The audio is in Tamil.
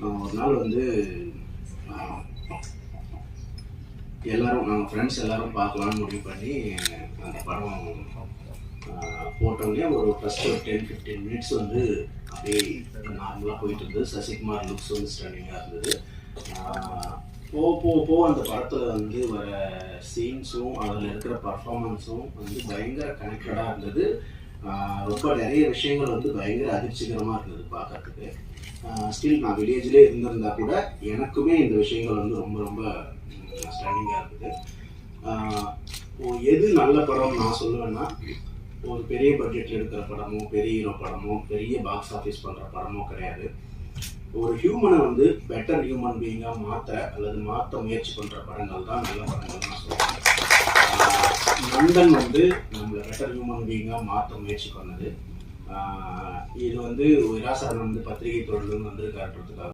ஒரு நாள் வந்து எல்லோரும் நாங்கள் ஃப்ரெண்ட்ஸ் எல்லோரும் பார்க்கலான்னு முடிவு பண்ணி அந்த படம் போட்டோடனே ஒரு ஃபஸ்ட்டு ஒரு 10-15 மினிட்ஸ் வந்து அப்படியே நார்மலாக போயிட்டு இருந்தது. சசிகுமார் லுக்ஸ் வந்து ஸ்டன்னிங்காக இருந்தது. போக அந்த படத்தில் வந்து வர சீன்ஸும் அதில் இருக்கிற பர்ஃபார்மன்ஸும் வந்து பயங்கர கனெக்டடாக இருந்தது. ரொம்ப நிறைய விஷயங்கள் வந்து பயங்கர அதிர்ச்சிகரமாக இருந்தது பார்க்கறதுக்கு. ஸ்டில் நான் வில்லேஜ்லேயே இருந்திருந்தா கூட எனக்குமே இந்த விஷயங்கள் வந்து ரொம்ப ரொம்ப ஸ்டன்னிங்காக இருக்குது. எது நல்ல படம் நான் சொல்லுவேன்னா, ஒரு பெரிய பட்ஜெட்டில் எடுக்கிற படமோ, பெரிய ஹீரோ படமோ, பெரிய பாக்ஸ் ஆஃபீஸ் பண்ணுற படமோ கிடையாது. ஒரு ஹியூமனை வந்து பெட்டர் ஹியூமன் பீயிங்காக மாற்ற முயற்சி பண்ணுற படங்கள் தான் நல்ல படங்கள் நான் சொல்லுவேன். நண்பன் வந்து நம்மளை பெட்டர் ஹியூமன் பீயிங்காக மாற்ற முயற்சி பண்ணது. இது வந்து விராசரன் வந்து பத்திரிகை தொழில்னு வந்திருக்காருன்றதுக்காக